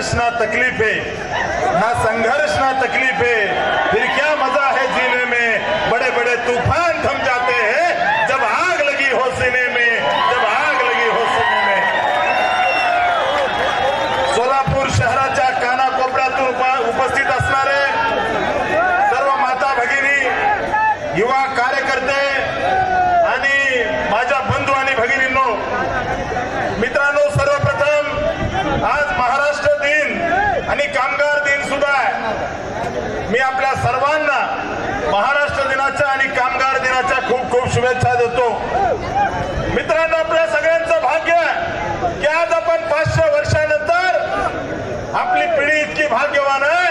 संघर्ष ना तकलीफ है, ना संघर्ष ना तकलीफ है, फिर क्या मजा है जीने में, बड़े बड़े तूफान थम जाते हैं जब आग लगी हो सीने में, जब आग लगी हो सीने में। सोलापूर शहराच्या कानाकोपऱ्यातून उपस्थित असणारे सर्व माता भगिनी, युवा कार्यकर्ते आणि माझ्या बंधू आणि भगिनींनो, मित्रांनो, सर्वप्रथम आज महाराष्ट्र दिन आणि कामगार दिन सुद्धा आहे। मी आपल्या सर्वांना महाराष्ट्र दिनाच्या आणि कामगार दिनाच्या खूप खूप शुभेच्छा देतो। मित्रांनो, आपल्या सगळ्यांचं भाग्य आहे की आज आपण 500 वर्षानंतर आपली पिढी इतकी भाग्यवान आहे,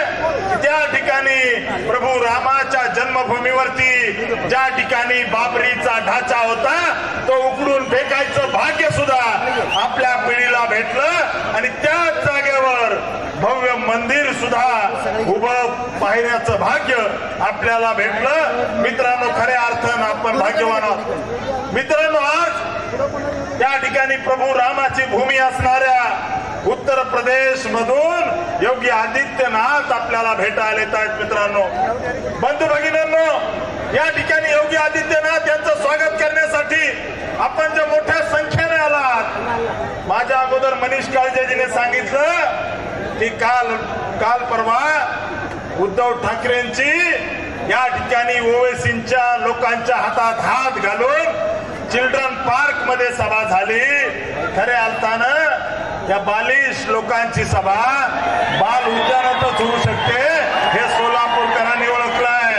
त्या ठिकाणी प्रभू रामाच्या जन्मभूमीवरती ज्या ठिकाणी बाबरीचा ढाचा होता तो उकडून फेकायचं भाग्य सुद्धा आपल्या पिढीला भेटलं आणि त्याच जागेवर भव्य मंदिर सुद्धा उभं पाहण्याचं भाग्य आपल्याला भेटलं। मित्रांनो, खऱ्या अर्थानं आपण भाग्यवान आहोत। मित्रांनो, आज त्या ठिकाणी प्रभू रामाची भूमी असणाऱ्या उत्तर प्रदेश मधून योगी आदित्यनाथ आपल्याला भेटायला येत आहेत। मित्रांनो, बंधू भगिनींनो, या ठिकाणी योगी आदित्यनाथ यांचं स्वागत करण्यासाठी आपण जे मोठ्या संख्येने आलात, माझ्या अगोदर मनीष काळजेजीने सांगितलं की काल परवा उद्धव ठाकरेंची या ठिकाणी ओवेसींच्या लोकांच्या हातात हात घालून चिल्ड्रन पार्क मध्ये सभा झाली। खऱ्या अर्थानं या बालिश लोकांची सभा बाल उद्यानातच होऊ शकते हे सोलापूरकरांनी ओळखलंय।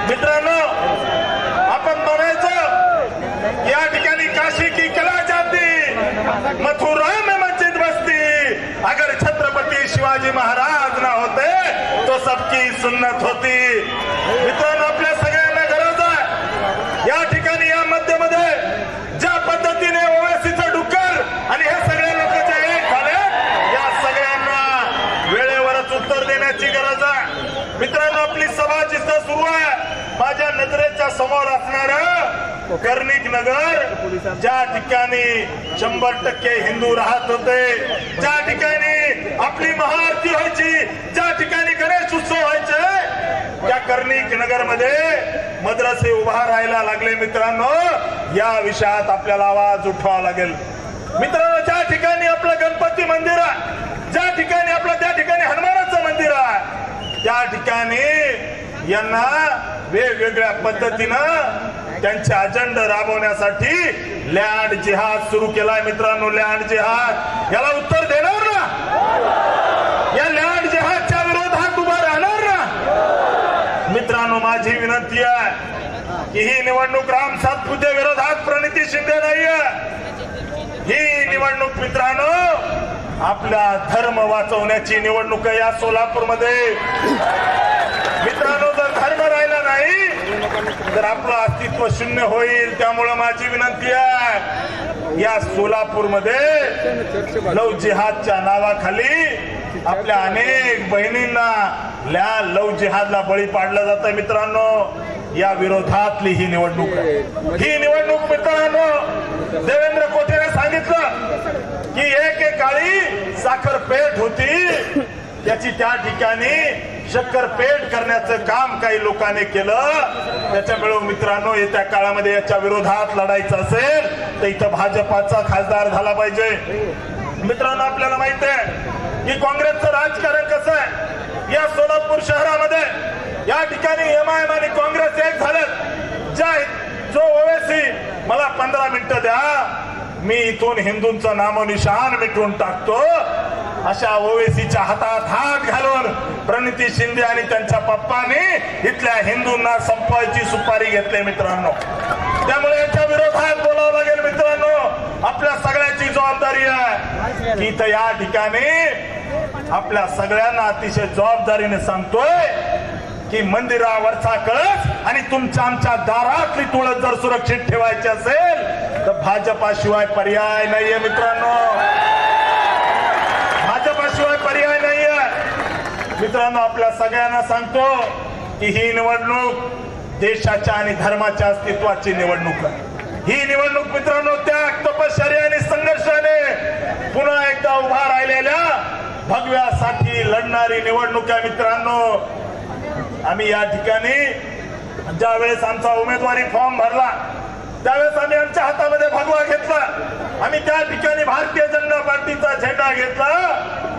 मित्रांनो, आपण म्हणायचं या ठिकाणी काशी की कला जाती, मथुरा में मस्जिद बसती, अगर छत्रपती शिवाजी महाराज ना होते तो सबकी सुन्नत होती। मित्रांनो, आपल्या सगळ्यांना गरज आहे या ठिकाणी या मध्यमध्ये ज्या पद्धतीने ओवेसीचं डुक्कर आणि हे सगळे लोक जे एक झाले, या सगळ्यांना वेळेवरच उत्तर देण्याची गरज आहे। मित्रांनो, आपली सभा जिथं सुरू आहे, माझ्या नजरेच्या समोर असणारं कर्णिक नगर, ज्या ठिकाणी 100% हिंदू राहत होते, ज्या ठिकाणी आपली महाआरती व्हायची, ज्या ठिकाणी गणेश उत्सव व्हायचे, त्या कर्णिक नगर मध्ये मद्रसे उभा राहायला लागले। मित्रांनो, या विषयात आपल्याला आवाज उठवावा लागेल। मित्रांनो, ज्या ठिकाणी आपलं गणपती मंदिर आहे, ज्या ठिकाणी आपलं त्या ठिकाणी हनुमानाचं मंदिर आहे, त्या ठिकाणी यांना वेगवेगळ्या पद्धतीनं त्यांचे अजेंडा राबवण्यासाठी लँड जिहाद सुरू केलाय। मित्रांनो, लँड जिहाद याला उत्तर देणार ना? या लँड जिहादच्या विरोधात उभा राहणार ना? मित्रांनो, माझी विनंती आहे की ही निवडणूक राम सातपुते विरोधात प्रणिती शिंदे नाहीये। ही निवडणूक मित्रांनो आपला धर्म वाचवण्याची निवडणूक आहे या सोलापूरमध्ये। मित्रांनो, जर धर्म राहिला नाही तर आपलं अस्तित्व शून्य होईल। त्यामुळे माझी विनंती आहे, या सोलापूरमध्ये लव जिहादच्या नावाखाली आपल्या अनेक बहिणींना लव जिहादला बळी पाडलं जातं। मित्रांनो, या विरोधातली ही निवडणूक आहे। ही निवडणूक मित्रांनो, देवेंद्र कोठेने सांगितलं की एकेकाळी साखर पेठ होती, त्याची त्या ठिकाणी शक्कर पेठ करण्याचं काम काही लोकांनी केलं। त्याच्यामुळे मित्रांनो, येत्या काळामध्ये याच्या विरोधात लढायचं असेल तर इथं भाजपाचा खासदार झाला पाहिजे। मित्रांनो, आपल्याला माहित आहे की काँग्रेसचं राजकारण कसं आहे। या सोलापूर शहरामध्ये या ठिकाणी एमआयएम आणि काँग्रेस एक झालेत। जो ओवेसी मला 15 मिनिटं द्या, मी इथून हिंदूंचं नामोनिशान मिटवून टाकतो, अशा ओवेसीच्या हातात हात घालून प्रणिती शिंदे आणि त्यांच्या पप्पांनी इथल्या हिंदूंना संपवायची सुपारी घेतली। मित्रांनो, त्यामुळे याच्या विरोधात बोलावं लागेल। मित्रांनो, आपल्या सगळ्याची जबाबदारी आहे की इथं या ठिकाणी आपल्या सगळ्यांना अतिशय जबाबदारीने सांगतोय की मंदिरावरचा कळस आणि तुमच्या आमच्या दारातली तुळस जर सुरक्षित ठेवायची असेल तर भाजपाशिवाय पर्याय नाहीये। मित्रांनो, भाजपाशिवाय पर्याय नाहीये। मित्रांनो, आपल्या सगळ्यांना सांगतो की ही निवडणूक देशाच्या आणि धर्माच्या अस्तित्वाची निवडणूक आहे। ही निवडणूक मित्रांनो त्याग, तपश्चर्या आणि संघर्षाने पुन्हा एकदा उभा राहिलेल्या भगव्यासाठी लढणारी निवडणूक आहे मित्रांनो. आम्ही या ठिकाणी ज्यावेळेस आमचा उमेदवारी फॉर्म भरला त्यावेळेस आम्ही आमच्या हातामध्ये भगवा घेतला. आम्ही त्या ठिकाणी भारतीय जनता पार्टीचा झेंडा घेतला.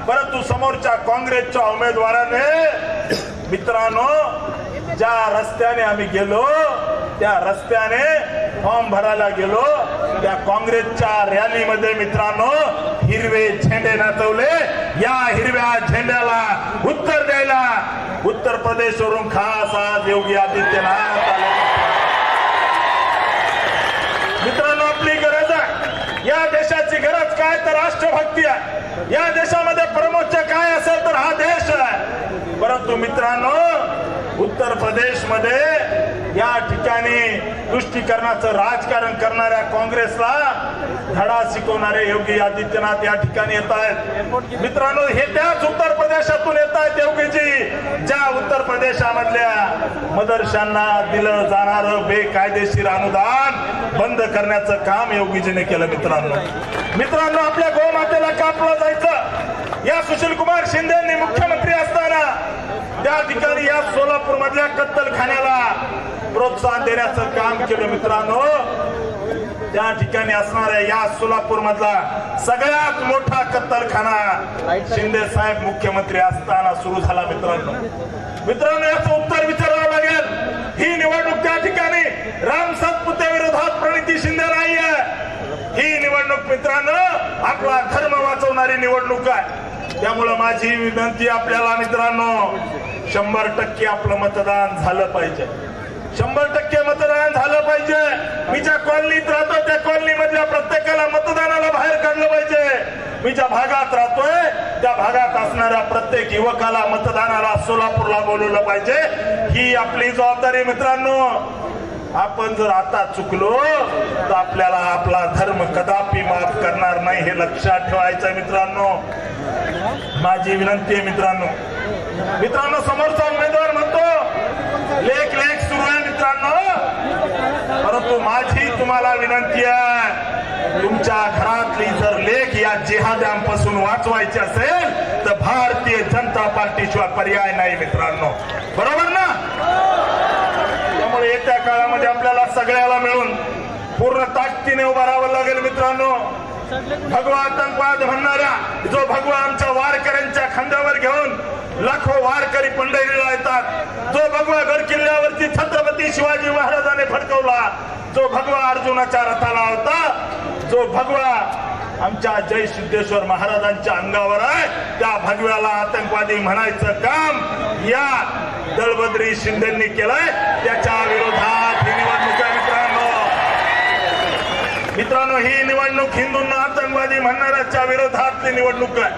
परंतु समोरच्या काँग्रेसच्या उमेदवाराने मित्रांनो ज्या रस्त्याने आम्ही गेलो त्या रस्त्याने फॉर्म भरायला गेलो त्या काँग्रेसच्या रॅलीमध्ये मित्रांनो हिरवे झेंडे नाचवले. या हिरव्या झेंड्याला उत्तर द्यायला उत्तर प्रदेशवरून खास आज योगी आदित्यनाथ आले. मित्रांनो आपली गरज आहे, या देशाची गरज काय तर राष्ट्रभक्ती आहे. या देशामध्ये प्रमुख काय असेल तर हा देश आहे. परंतु मित्रांनो उत्तर प्रदेश मध्ये या ठिकाणी तुष्टीकरणाचं राजकारण करणाऱ्या काँग्रेसला धडा शिकवणारे योगी आदित्यनाथ या ठिकाणी येत आहेत. मित्रांनो हे त्याच उत्तर प्रदेशातून येत आहेत योगीजी ज्या उत्तर प्रदेशामधल्या मदरशांना दिलं जाणारं बेकायदेशीर अनुदान बंद करण्याचं काम योगीजीने केलं. मित्रांनो आपल्या गोमातेला कापलं जायचं या सुशील कुमार शिंदेंनी मुख्यमंत्री असताना त्या ठिकाणी या सोलापूर मधल्या कत्तलखान्याला प्रोत्साहन देण्याचं काम केलं. मित्रांनो त्या ठिकाणी असणाऱ्या या सोलापूर मधला सगळ्यात मोठा कत्तलखाना शिंदे साहेब मुख्यमंत्री असताना सुरू झाला. मित्रांनो याचं उत्तर विचारावं लागेल. ही निवडणूक त्या ठिकाणी राम सातपुते विरोधात प्रणिती शिंदे नाही आहे. ही निवडणूक मित्रांनो आपला धर्म वाचवणारी निवडणूक आहे. त्यामुळे माझी विनंती आपल्याला मित्रांनो 100% आपलं मतदान झालं पाहिजे. 100% मतदान झालं पाहिजे. मी ज्या कॉलनीत राहतो त्या कॉलनी मधल्या प्रत्येकाला मतदानाला बाहेर काढलं पाहिजे. मी ज्या भागात राहतोय त्या भागात असणाऱ्या प्रत्येक युवकाला मतदानाला सोलापूरला बोलवलं पाहिजे. ही आपली जबाबदारी मित्रांनो. आपण जर आता चुकलो तर आपल्याला आपला धर्म कदापि माफ करणार नाही हे लक्षात ठेवायचं मित्रांनो. माझी विनंती आहे मित्रांनो समोरचा उमेदवार म्हणतो लेख सुरू आहे मित्रांनो. परंतु माझी तुम्हाला विनंती आहे तुमच्या घरातली जर लेख या जिहाद्यांपासून वाचवायची असेल तर भारतीय जनता पार्टीशिवाय पर्याय नाही मित्रांनो. बरोबर ना. त्यामुळे येत्या काळामध्ये आपल्याला सगळ्याला मिळून पूर्ण ताकदीने उभा राहावं लागेल मित्रांनो. भगवा आतंकवाद म्हणणाऱ्या जो भगवा आमच्या वारकऱ्यांच्या खांद्यावर घेऊन लाखो वारकरी पंढरीला येतात, जो भगवा गड किल्ल्यावरती छत्रपती शिवाजी महाराजांनी फडकवला, जो भगवा अर्जुनाच्या रथाला होता, जो भगवा आमच्या जय सिद्धेश्वर महाराजांच्या अंगावर आहे त्या भगव्याला आतंकवादी म्हणायचं काम या दळभद्री शिंदेंनी केलंय. त्याच्या विरोधात ही निवडणूक आहे मित्रांनो. ही निवडणूक हिंदूंना आतंकवादी म्हणणाऱ्याच्या विरोधातली निवडणूक आहे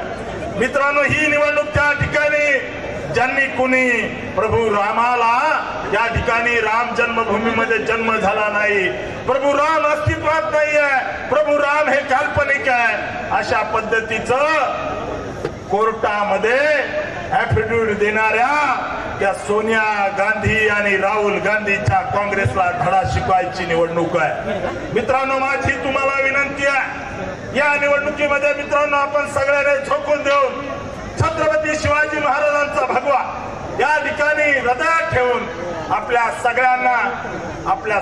मित्रांनो. ही निवडणूक त्या ठिकाणी ज्यांनी कुणी प्रभू रामाला या ठिकाणी राम जन्मभूमीमध्ये जन्म झाला नाही, प्रभू राम अस्तित्वात नाहीये, प्रभू राम हे काल्पनिक आहे, अशा पद्धतीचं कोर्टामध्ये ऍफिडेव्हिट देणाऱ्या त्या सोनिया गांधी आणि राहुल गांधीच्या काँग्रेसला धडा शिकवायची निवडणूक आहे मित्रांनो. माझी तुम्हाला विनंती आहे या निवडणुकीमध्ये मित्रांनो आपण सगळ्यांनी झोकून देऊन छत्रपती शिवाजी महाराजांचा भगवा या ठिकाणी हृदयात ठेवून आपल्या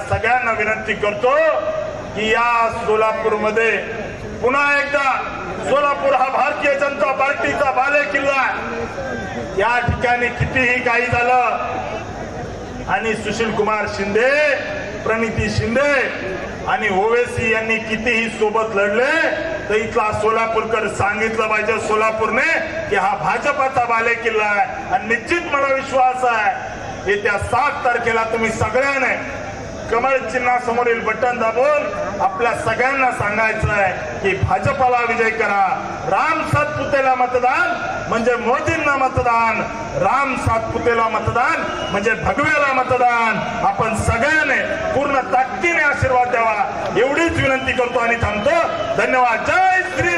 सगळ्यांना विनंती करतो की या सोलापूरमध्ये पुन्हा एकदा सोलापूर हा भारतीय जनता पार्टीचा बालेकिल्ला या ठिकाणी कितीही काही झालं आणि सुशील कुमार शिंदे, प्रणिती शिंदे आणि ओवेसी यांनी कितीही सोबत लढले तर इथला सोलापूरकर सांगितलं पाहिजे सोलापूरने की हा भाजपाचा बालेकिल्ला आहे. आणि निश्चित मला विश्वास आहे येत्या 7 तारखेला तुम्ही सगळ्यांनी कमळ चिन्हासमोरील बटन दाबून आपल्या सगळ्यांना सांगायचं आहे की भाजपाला विजय करा. राम सातपुतेला मतदान म्हणजे मोदींना मतदान, राम सातपुतेला मतदान म्हणजे भगव्याला मतदान. आपण सगळ्यांनी पूर्ण ताकदीने आशीर्वाद द्यावा एवढीच विनंती करतो आणि थांबतो. धन्यवाद. जय श्री